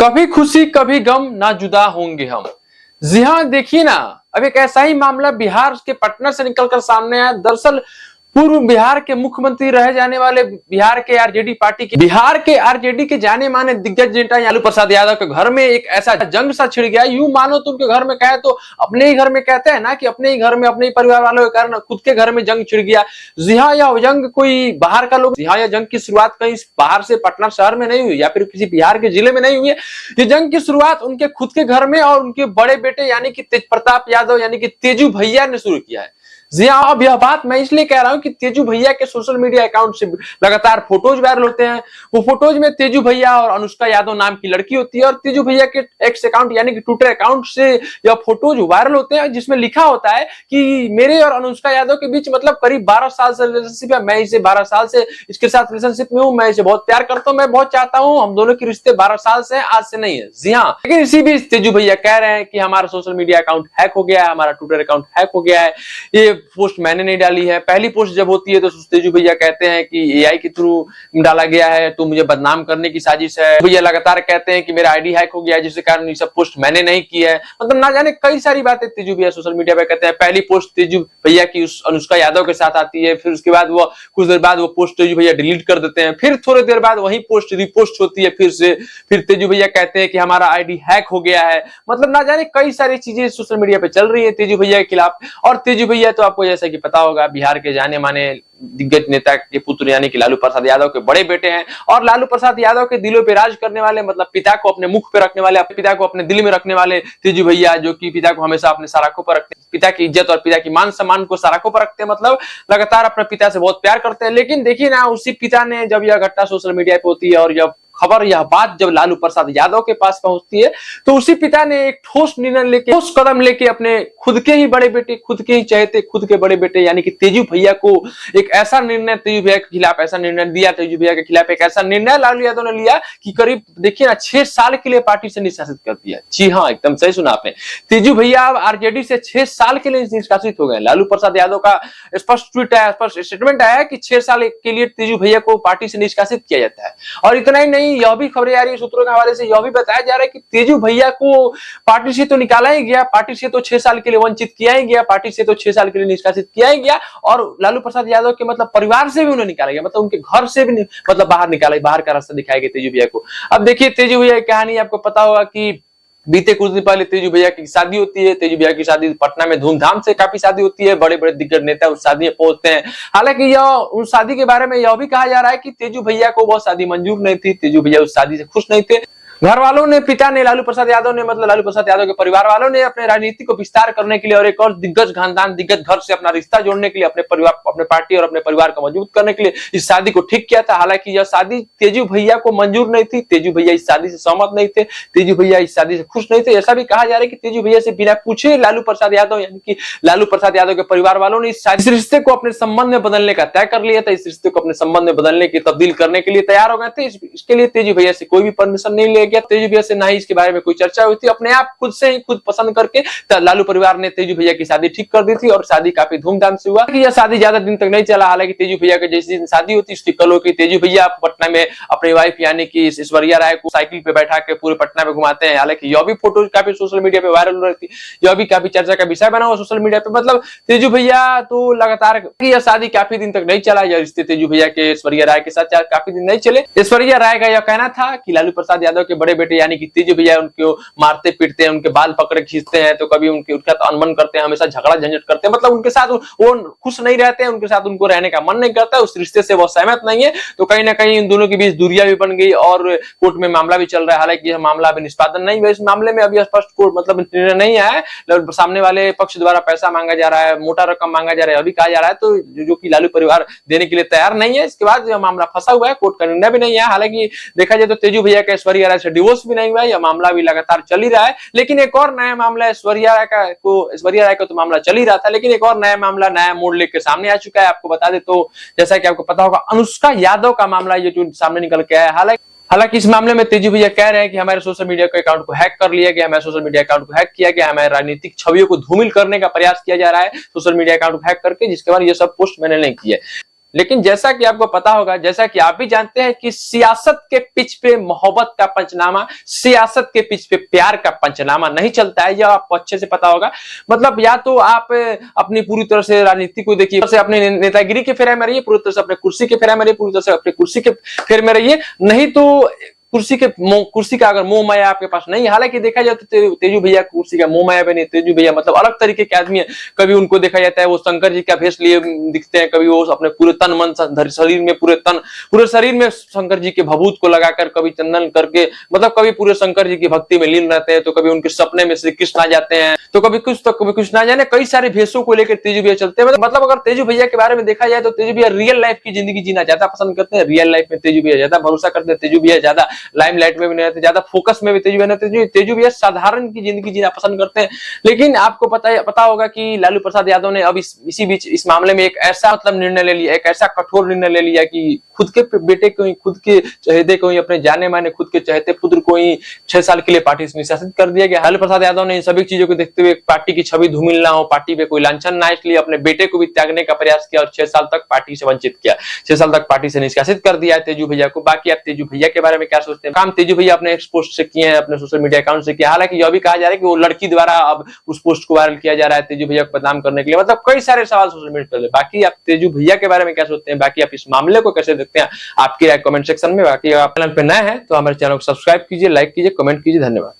कभी खुशी कभी गम ना जुदा होंगे हम। जी हाँ, देखिए ना, अब एक ऐसा ही मामला बिहार के पटना से निकलकर सामने आया। दरअसल पूर्व बिहार के मुख्यमंत्री रहे जाने वाले बिहार के आरजेडी के जाने माने दिग्गज नेता लालू प्रसाद यादव के घर में एक ऐसा जंग सा छिड़ गया। यूं मानो तुम के घर में कहे तो अपने ही घर में, कहते हैं ना कि अपने ही घर में अपने ही परिवार वालों के कारण खुद के घर में जंग छिड़ गया। जी हाँ, यह जंग कोई बाहर का लोग, जी हाँ, यह जंग की शुरुआत कहीं बाहर से पटना शहर में नहीं हुई या फिर किसी बिहार के जिले में नहीं हुई है। ये जंग की शुरुआत उनके खुद के घर में और उनके बड़े बेटे यानी कि तेज प्रताप यादव यानी कि तेजू भैया ने शुरू किया है। जी हाँ, अब यह बात मैं इसलिए कह रहा हूं कि तेजू भैया के सोशल मीडिया अकाउंट से लगातार फोटोज वायरल होते हैं। वो फोटोज में तेजू भैया और अनुष्का यादव नाम की लड़की होती है और तेजू भैया के एक्स अकाउंट यानी कि ट्विटर अकाउंट से यह फोटोज वायरल होते हैं, जिसमें लिखा होता है कि मेरे और अनुष्का यादव के बीच मतलब करीब 12 साल से रिलेशनशिप है। मैं इसे 12 साल से इसके साथ रिलेशनशिप में हूँ, मैं इसे बहुत प्यार करता हूँ, मैं बहुत चाहता हूँ, हम दोनों के रिश्ते 12 साल से, आज से नहीं है। जी हाँ, लेकिन इसी बीच तेजू भैया कह रहे हैं कि हमारा सोशल मीडिया अकाउंट हैक हो गया है, हमारा ट्विटर अकाउंट हैक हो गया है, ये पोस्ट मैंने नहीं डाली है। पहली पोस्ट जब होती है तो तेजू भैया कहते हैं कि एआई के थ्रू डाला गया है, तो मुझे बदनाम करने की साजिश है। भैया लगातार कहते हैं कि मेरा आईडी हैक हो गया है, जिसके कारण ये सब पोस्ट मैंने नहीं की है। मतलब ना जाने कई सारी बातें तेजू भैया सोशल मीडिया पे कहते हैं। पहली पोस्ट तेजू भैया की उस अनुष्का यादव के साथ आती है, फिर उसके बाद वो कुछ देर बाद वो पोस्ट तेजू भैया डिलीट कर देते हैं, फिर थोड़ी देर बाद वही पोस्ट रिपोस्ट होती है फिर तेजू भैया कहते हैं कि हमारा आईडी हैक हो गया है। मतलब ना जाने कई सारी चीजें सोशल मीडिया पे चल रही है तेजू भैया के खिलाफ। और तेजू भैया तो आपको जैसा कि पता होगा बिहार के जाने माने दिग्गज नेता के पुत्र यानी कि लालू प्रसाद यादव के बड़े बेटे हैं और लालू प्रसाद यादव के दिलों पे राज करने वाले, मतलब पिता को अपने मुख पे रखने वाले, पिता को अपने दिल में रखने वाले तेजू भैया, जो कि पिता को हमेशा अपने सराखों पर रखते हैं, पिता की इज्जत और पिता की मान सम्मान को सराखों पर रखते हैं, मतलब लगातार अपने पिता से बहुत प्यार करते हैं। लेकिन देखिए ना, उसी पिता ने जब यह घटना सोशल मीडिया पे होती है और जब खबर, यह बात जब लालू प्रसाद यादव के पास पहुंचती है तो उसी पिता ने एक ठोस निर्णय लेके, ठोस कदम लेके अपने खुद के ही बड़े बेटे, खुद के ही चहेते, खुद के बड़े बेटे यानी कि तेजू भैया को एक ऐसा निर्णय, तेजू भैया के खिलाफ ऐसा निर्णय दिया, तेजू भैया के खिलाफ एक ऐसा निर्णय लालू यादव ने लिया कि करीब देखिए ना 6 साल के लिए पार्टी से निष्कासित कर दिया। जी हाँ, एकदम सही सुना आपने, तेजू भैया अब आरजेडी से 6 साल के लिए निष्कासित हो गए। लालू प्रसाद यादव का स्पष्ट ट्वीट आया, स्पष्ट स्टेटमेंट आया कि 6 साल के लिए तेजू भैया को पार्टी से निष्कासित किया जाता है। और इतना ही नहीं, यह भी खबरें आ रही है सूत्रों के हवाले से, यह भी बताया जा रहा है कि तेजू भैया को पार्टी से तो निकाला ही गया, पार्टी से तो 6 साल के लिए वंचित किया ही गया, पार्टी से तो 6 साल के लिए निष्कासित किया ही गया और लालू प्रसाद यादव के मतलब परिवार से भी उन्हें निकाला गया, मतलब उनके घर से भी मतलब बाहर का रास्ता दिखाया गया तेजू भैया को। अब देखिए तेजू भैया की कहानी आपको पता होगा कि बीते कुछ दिन पहले तेजू भैया की शादी होती है। तेजू भैया की शादी पटना में धूमधाम से काफी शादी होती है, बड़े बड़े दिग्गज नेता उस शादी में पहुंचते हैं। हालांकि यह उस शादी के बारे में यह भी कहा जा रहा है कि तेजू भैया को वह शादी मंजूर नहीं थी, तेजू भैया उस शादी से खुश नहीं थे। घर वालों ने, पिता ने, लालू प्रसाद यादव ने, मतलब लालू प्रसाद यादव के परिवार वालों ने अपने राजनीति को विस्तार करने के लिए और एक और दिग्गज खानदान, दिग्गज घर से अपना रिश्ता जोड़ने के लिए, अपने परिवार, अपने पार्टी और अपने परिवार को मजबूत करने के लिए इस शादी को ठीक किया था। हालांकि यह शादी तेजू भैया को मंजूर नहीं थी, तेजू भैया इस शादी से सहमत नहीं थे, तेजू भैया इस शादी से खुश नहीं थे। ऐसा भी कहा जा रहा है कि तेजू भैया से बिना पूछे लालू प्रसाद यादव यानी कि लालू प्रसाद यादव के परिवार वालों ने इस रिश्ते को अपने संबंध में बदलने का तय कर लिया था, इस रिश्ते को अपने संबंध में बदलने की, तब्दील करने के लिए तैयार हो गए थे। इसके लिए तेजू भैया से कोई भी परमिशन नहीं लिया गया, तेजू भैया से इसके बारे में कोई चर्चा हुई थी, अपने आप खुद से ही खुद पसंद करके लालू परिवार ने तेजू भैया की शादी ठीक कर दी थी और शादी काफी धूमधाम से हुआ। यह शादी ज्यादा दिन तक नहीं चला। हालांकि तेजू भैया के जैसे दिन शादी होती उसकी कल होगी, तेजू भैया पटना में अपनी वाइफ यानी कि ऐश्वर्या राय को साइकिल पे बैठा के पूरे पटना में घुमाते हैं। हालांकि यह भी फोटो काफी सोशल मीडिया पे वायरल हो रही थी, यह भी काफी चर्चा का विषय बना हुआ सोशल मीडिया पे। मतलब तेजू भैया तो लगातार, यह शादी काफी दिन तक नहीं चला, यह रिश्ते तेजू भैया के ऐश्वर्या राय के साथ काफी दिन नहीं चले। ऐश्वर्या राय का यह कहना था कि लालू प्रसाद यादव के बड़े बेटे यानी कि तेजू भैया उनको मारते पीटते हैं, उनके बाल पकड़े खींचते हैं, तो कभी उनके साथ अनबन करते हैं, हमेशा झगड़ा झंझट करते हैं, मतलब उनके साथ वो खुश नहीं रहते हैं, उनके साथ उनको रहने का मन नहीं करता, उस रिश्ते से वो सहमत नहीं है। तो कहीं ना कहीं इन दोनों के बीच दूरियां भी बन गई और कोर्ट में मामला भी चल रहा है। हालांकि यह मामला अभी निष्पादन नहीं हुआ, इस मामले में अभी स्पष्ट कोर्ट मतलब निर्णय नहीं आया है। सामने वाले पक्ष द्वारा पैसा मांगा जा रहा है, मोटा रकम मांगा जा रहा है, अभी कहा जा रहा है, तो जो कि लालू परिवार देने के लिए तैयार नहीं है। इसके बाद यह मामला फंसा हुआ है, कोर्ट का निर्णय भी नहीं है। हालांकि देखा जाए तो तेजू भैया के ऐश्वर्या राय से डिवोर्स भी नहीं हुआ है, यह मामला भी लगातार चल ही रहा है। लेकिन एक और नया मामला ऐश्वर्या राय का तो मामला चल ही रहा था, लेकिन एक और नया मामला, नया मोड़ लेकर सामने आ चुका है। आपको बता दे तो जैसा कि आपको पता होगा अनुष्का यादव का मामला ये जो सामने निकल के आया है। हालांकि इस मामले में तेजू भैया कह रहे हैं कि हमारे सोशल मीडिया के अकाउंट को हैक कर लिया गया, हमारे सोशल मीडिया अकाउंट को हैक किया गया, हमारे राजनीतिक छवियों को धूमिल करने का प्रयास किया जा रहा है सोशल मीडिया अकाउंट को हैक करके, जिसके बाद ये सब पोस्ट मैंने नहीं की है। लेकिन जैसा कि आपको पता होगा, जैसा कि आप भी जानते हैं कि सियासत के पिच पे मोहब्बत का पंचनामा, सियासत के पिच पे प्यार का पंचनामा नहीं चलता है, यह आपको अच्छे से पता होगा। मतलब या तो आप अपनी पूरी तरह से राजनीति को देखिए, अपने नेतागिरी के फेरे में रहिए, पूरी तरह से अपने कुर्सी के फेरे में रहिए, पूरी तरह से अपने कुर्सी के फेरे में रहिए, नहीं तो कुर्सी का अगर मोह माया आपके पास नहीं, हालांकि देखा जाए तो तेजू भैया कुर्सी का मोह माया भी नहीं, तेजू भैया मतलब अलग तरीके के आदमी है। कभी उनको देखा जाता है वो शंकर जी का भेष लिए दिखते हैं, कभी वो अपने पूरे तन मन शरीर में पूरे शरीर में शंकर जी के भभूत को लगाकर, कभी चंदन करके, मतलब कभी पूरे शंकर जी की भक्ति में लीन रहते हैं, तो कभी उनके सपने में श्री कृष्ण आ जाते हैं, तो कभी कुछ तो कभी कुछ ना जाने, कई सारे भेषों को लेकर तेजू भैया चलते हैं। मतलब अगर तेजू भैया के बारे में देखा जाए तो तेजू भैया रियल लाइफ की जिंदगी जीना ज्यादा पसंद करते हैं, रियल लाइफ में तेजू भैया ज्यादा भरोसा करते हैं, तेजू भैया ज्यादा लाइमलाइट में भी नहीं रहते, ज्यादा फोकस में भी तेजू भैया नहीं, तेजू भैया साधारण की जिंदगी जीना पसंद करते हैं। लेकिन आपको पता होगा कि लालू प्रसाद यादव ने अब इसी बीच इस मामले में एक ऐसा मतलब निर्णय ले लिया, एक ऐसा कठोर निर्णय ले लिया कि खुद के बेटे को ही, खुद के चहेते को ही, अपने जाने माने खुद के चहेते पुत्र को ही 6 साल के लिए पार्टी से निष्कासित कर दिया गया। लालू प्रसाद यादव ने इन सभी चीजों को देखते हुए पार्टी की छवि धूमिल ना हो, पार्टी पे कोई लांछन ना, इसलिए अपने बेटे को भी त्यागने का प्रयास किया और 6 साल तक पार्टी से वंचित किया, 6 साल तक पार्टी से निष्कासित कर दिया है तेजू भैया को। बाकी आप तेजू भैया के बारे में क्या सोचते हैं? काम तेजू भैया अपने पोस्ट से किए हैं, अपने सोशल मीडिया अकाउंट से किया। हालांकि यह भी कहा जा रहा है कि वो लड़की द्वारा अब उस पोस्ट को वायरल किया जा रहा है तेजू भैया को बदनाम करने के लिए। मतलब कई सारे सवाल सोशल मीडिया पर। बाकी आप तेजू भैया के बारे में क्या सोचते हैं? बाकी आप इस मामले को कैसे देखते हैं? आपकी राय कमेंट सेक्शन में। बाकी आप चैनल पे नए हैं तो हमारे चैनल को सब्सक्राइब कीजिए, लाइक कीजिए, कमेंट कीजिए। धन्यवाद।